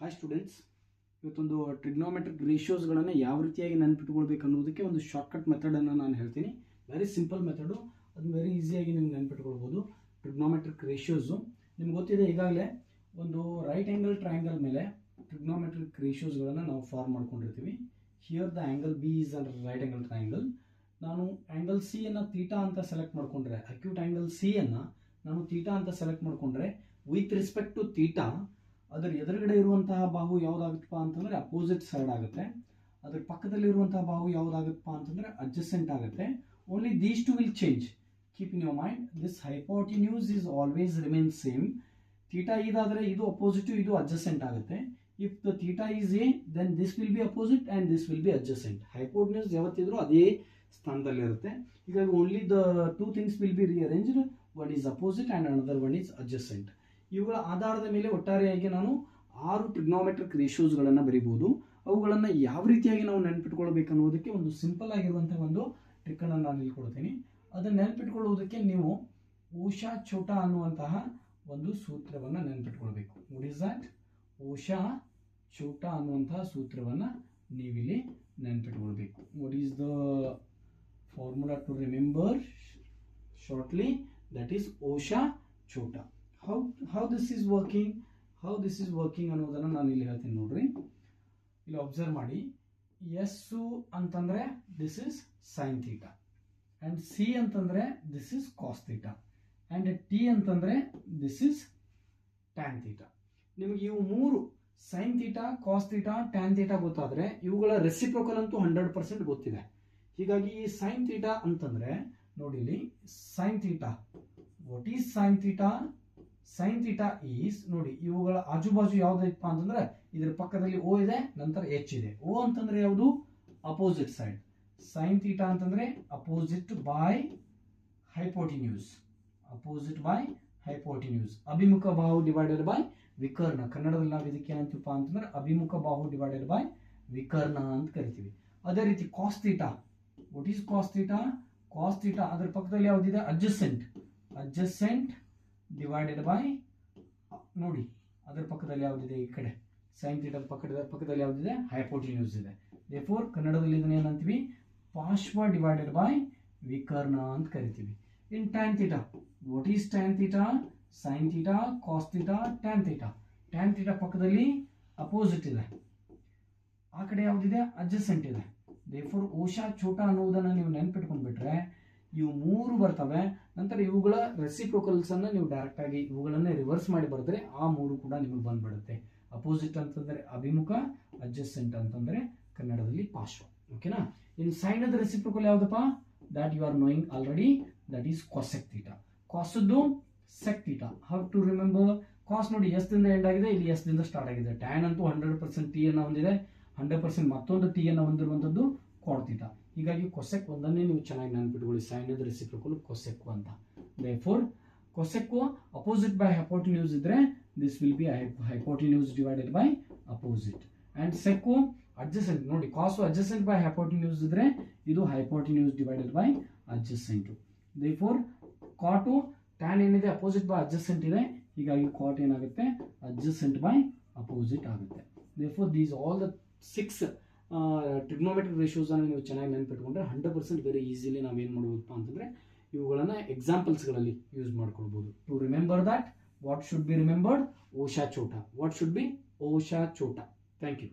Hi students, ಇವತ್ತೊಂದು trigonometric ರೇಷಿಯೋಸ್ಗಳನ್ನು ಯಾವ ರೀತಿಯಾಗಿ ನೆನಪಿಟ್ಕೊಳ್ಬೇಕು ಅನ್ನೋದಕ್ಕೆ ಒಂದು ಶಾರ್ಟ್ಕಟ್ ಮೆಥಡನ್ನು ನಾನು ಹೇಳ್ತೀನಿ. ವೆರಿ ಸಿಂಪಲ್ ಮೆಥಡು, ಅದನ್ನು ವೆರಿ ಈಸಿಯಾಗಿ ನೀವು ನೆನಪಿಟ್ಕೊಳ್ಬೋದು. ಟ್ರಿಗ್ನೋಮೆಟ್ರಿಕ್ ರೇಷಿಯೋಸು ನಿಮ್ಗೆ ಗೊತ್ತಿದೆ, ಈಗಾಗಲೇ ಒಂದು ರೈಟ್ ಆ್ಯಂಗಲ್ ಟ್ರಯಾಂಗಲ್ ಮೇಲೆ ಟ್ರಿಗ್ನೋಮೆಟ್ರಿಕ್ ರೇಷಿಯೋಸ್ಗಳನ್ನು ನಾವು ಫಾರ್ಮ್ ಮಾಡ್ಕೊಂಡಿರ್ತೀವಿ. Here the angle B is under right angle triangle. ನಾನು ಆ್ಯಂಗಲ್ ಸಿ ಅನ್ನು ತೀಟಾ ಅಂತ ಸೆಲೆಕ್ಟ್ ಮಾಡಿಕೊಂಡ್ರೆ, ಅಕ್ಯೂಟ್ ಆ್ಯಂಗಲ್ ಸಿ ಅನ್ನು ನಾನು ತೀಟಾ ಅಂತ ಸೆಲೆಕ್ಟ್ ಮಾಡಿಕೊಂಡ್ರೆ, ವಿತ್ ರೆಸ್ಪೆಕ್ಟ್ ಟು ತೀಟಾ ಅದರ ಎದುರುಗಡೆ ಇರುವಂತಹ ಬಾಹು ಯಾವುದಾಗುತ್ತಪ್ಪ ಅಂತಂದರೆ ಅಪೋಸಿಟ್ ಸೈಡ್ ಆಗುತ್ತೆ. ಅದರ ಪಕ್ಕದಲ್ಲಿರುವಂತಹ ಬಾಹು ಯಾವುದಾಗುತ್ತಪ್ಪ ಅಂತಂದರೆ ಅಡ್ಜಸೆಂಟ್ ಆಗುತ್ತೆ. Only these two will change. Keep in your mind, this hypotenuse is always remain same. Theta ಇದಾದರೆ ಇದು ಅಪೋಸಿಟ್, ಇದು ಅಡ್ಜಸೆಂಟ್ ಆಗುತ್ತೆ. If the theta is A, then this will be opposite and this will be adjacent. Hypotenuse ಯಾವತ್ತಿದ್ರೂ ಅದೇ ಸ್ಥಾನದಲ್ಲಿರುತ್ತೆ. ಹೀಗಾಗಿ only the two things will be rearranged. One is opposite and another one is adjacent. ಇವುಗಳ ಆಧಾರದ ಮೇಲೆ ಒಟ್ಟಾರೆಯಾಗಿ ನಾನು 6 trigonometric ರೇಷಿಯೋಸ್ಗಳನ್ನು ಬರೀಬಹುದು. ಅವುಗಳನ್ನು ಯಾವ ರೀತಿಯಾಗಿ ನಾವು ನೆನಪಿಟ್ಕೊಳ್ಬೇಕು ಅನ್ನೋದಕ್ಕೆ ಒಂದು ಸಿಂಪಲ್ ಆಗಿರುವಂತಹ ಒಂದು ಟ್ರಿಕ್ಕನ್ನು ನಾನು ಇಲ್ಲಿ ಕೊಡ್ತೀನಿ. ಅದನ್ನು ನೆನಪಿಟ್ಕೊಳ್ಳುವುದಕ್ಕೆ ನೀವು ಓಷಾ ಚೋಟಾ ಅನ್ನುವಂತಹ ಒಂದು ಸೂತ್ರವನ್ನು ನೆನಪಿಟ್ಕೊಳ್ಬೇಕು. What is that? ಓಷಾ ಚೋಟಾ ಅನ್ನುವಂತಹ ಸೂತ್ರವನ್ನು ನೀವಿಲ್ಲಿ ನೆನಪಿಟ್ಕೊಳ್ಬೇಕು. What is the formula to remember shortly? That is ಓಷಾ ಚೋಟಾ. how this is working ಅನ್ನೋದನ್ನು ನಾನು ಇಲ್ಲಿ ಹೇಳ್ತೀನಿ ನೋಡ್ರಿ. ಇಲ್ಲಿ ಅಬ್ಸರ್ವ್ ಮಾಡಿ, ಎಸ್ಸು ಅಂತಂದ್ರೆ this is sine theta, and C ಅಂತಂದ್ರೆ this is cos theta, and T ಅಂತಂದ್ರೆ ದಿಸ್ ಇಸ್ ಟ್ಯಾನ್ ಥೀಟಾ. ನಿಮಗೆ ಇವು ಮೂರು sine theta, cos theta, tan theta ಗೊತ್ತಾದ್ರೆ ಇವುಗಳ ರೆಸಿಪ್ರೋಕಲ್ ಅಂತೂ 100% ಗೊತ್ತಿದೆ. ಹೀಗಾಗಿ ಈ ಸೈನ್ ಥೀಟಾ ಅಂತಂದ್ರೆ ನೋಡಿ ಇಲ್ಲಿ sine theta. What is sine theta? Sine theta is, ನೋಡಿ ಇವುಗಳ ಆಜುಬಾಜು ಯಾವ್ದೈತಪ್ಪ ಅಂತಂದ್ರೆ ಇದರ ಪಕ್ಕದಲ್ಲಿ ಓ ಇದೆ, ನಂತರ ಎಚ್ ಇದೆ. ಓ ಅಂತಂದ್ರೆ ಯಾವುದು? Opposite side. ಸೈನ್ ಥೀಟಾ ಅಂತಂದ್ರೆ opposite by hypotenuse. Opposite by hypotenuse. ಅಭಿಮುಖ ಬಾಹು ಡಿವೈಡೆಡ್ ಬೈ ವಿಕರ್ಣ. ಕನ್ನಡದಲ್ಲಿ ನಾವು ಇದಕ್ಕೆ ಏನಂತೀವಪ್ಪ ಅಂತಂದ್ರೆ ಅಭಿಮುಖ ಬಾಹು ಡಿವೈಡೆಡ್ ಬೈ ವಿಕರ್ಣ ಅಂತ ಕರಿತೀವಿ. ಅದೇ ರೀತಿ cos theta. What is cos theta? Cos theta ಅದರ ಪಕ್ಕದಲ್ಲಿ ಯಾವ್ದಿದೆ? ಅಡ್ಜಸೆಂಟ್. ಅಡ್ಜಸೆಂಟ್ ಡಿವೈಡೆಡ್ ಬೈ, ನೋಡಿ ಅದರ ಪಕ್ಕದಲ್ಲಿ ಯಾವುದಿದೆ? ಈ ಕಡೆ ಸೈನ್ ಥೀಟಾ ಪಕ್ಕದಲ್ಲಿ ಯಾವುದಿದೆ? ಹೈಪೋಟಿನ್ಯೂಸ್ ಇದೆ. ದೇರ್ಫೋರ್ ಕನ್ನಡದಲ್ಲಿ ಇದನ್ನ ಏನಂತೀವಿ? ಪಾರ್ಶ್ವ ಡಿವೈಡೆಡ್ ಬೈ ವಿಕರ್ಣ ಅಂತ ಕರಿತೀವಿ. In tan theta, what is tan theta? Sine theta, cos theta, tan theta. Tan theta ಪಕ್ಕದಲ್ಲಿ ಅಪೋಸಿಟ್ ಇದೆ, ಆ ಕಡೆ ಯಾವುದಿದೆ? ಅಡ್ಜಸೆಂಟ್ ಇದೆ. ದೇರ್ಫೋರ್ ಓಷಾ ಚೋಟಾ ಅನ್ನೋದನ್ನ ನೀವು ನೆನ್ಪಿಟ್ಕೊಂಡ್ಬಿಟ್ರೆ ಇವು ಮೂರು ಬರ್ತವೆ. ನಂತರ ಇವುಗಳ ರೆಸಿಪ್ರೋಕಲ್ಸ್ ಅನ್ನ ನೀವು ಡೈರೆಕ್ಟ್ ಆಗಿ ಇವುಗಳನ್ನ ರಿವರ್ಸ್ ಮಾಡಿ ಬರೆದ್ರೆ ಆ ಮೂರು ಕೂಡ ನಿಮಗೆ ಬಂದ್ಬಿಡುತ್ತೆ. ಅಪೋಸಿಟ್ ಅಂತಂದ್ರೆ ಅಭಿಮುಖ, ಅಡ್ಜಸೆಂಟ್ ಅಂತಂದ್ರೆ ಕನ್ನಡದಲ್ಲಿ ಪಾರ್ಶ್ವ. ಓಕೆನಾ? ಇನ್ ಸೈನ್ ಅದ ರೆಸಿಪ್ರೋಕಲ್ ಯಾವ್ದಪ್ಪ? That you are knowing already, that is cosec theta. ಕಾಸದ್ದು sec theta. How to remember? Cos ನೋಡಿ ಎಸ್ ದಿಂದ ಎಂಡ್ ಆಗಿದೆ, ಇಲ್ಲಿ ಎಸ್ ದಿಂದ ಸ್ಟಾರ್ಟ್ ಆಗಿದೆ. ಟ್ಯಾನ್ ಅಂತೂ 100% ಟಿ ಅನ್ನು ಹೊಂದಿದೆ, 100% ಮತ್ತೊಂದು ಟಿ ಅನ್ನು ಹೊಂದಿರುವಂತದ್ದು ಕಾಟ್ ಥೀಟಾ. ಹೀಗಾಗಿ ಕೊಸೆಕ್ ಒಂದನ್ನೇ ನೀವು ಚೆನ್ನಾಗಿ ನೆನಪಿಟ್ಕೊಳ್ಳಿ, ಸೈನ್ ದ ರೆಸಿಪ್ರೋಕಲ್ ಕೊಸೆಕ್ ಅಂತ. Therefore cosec opposite by hypotenuse ಇದ್ರೆ this will be hypotenuse divided by opposite. And sec adjacent. ನೋಡಿ ಕಾಸ್ ಅಡ್ಜಸೆಂಟ್ ಬೈ ಹೈಪೋಟಿನ್ಯೂಸ್ ಇದ್ರೆ ಇದು hypotenuse divided by adjacent. Therefore cot tan ಏನಿದೆ ಅಪೋಸಿಟ್ ಬೈ ಅಡ್ಜಸೆಂಟ್ ಇದೆ, ಹೀಗಾಗಿ cot ಏನಾಗುತ್ತೆ? Adjacent by opposite ಆಗುತ್ತೆ. Therefore these all the 6 trigonometric ratios ಅನ್ನು ನೀವು ಚೆನ್ನಾಗಿ ನೆನಪಿಟ್ಕೊಂಡ್ರೆ 100% ವೆರಿ ಈಸಿಲಿ ನಾವೇನು ಮಾಡ್ಬೋದಪ್ಪ ಅಂತಂದ್ರೆ ಇವುಗಳನ್ನ ಎಕ್ಸಾಂಪಲ್ಸ್ಗಳಲ್ಲಿ ಯೂಸ್ ಮಾಡ್ಕೊಳ್ಬಹುದು. To remember that what should be remembered? ಓಷಾ ಚೋಟಾ. What should be? ಓಷಾ ಚೋಟಾ. Thank you.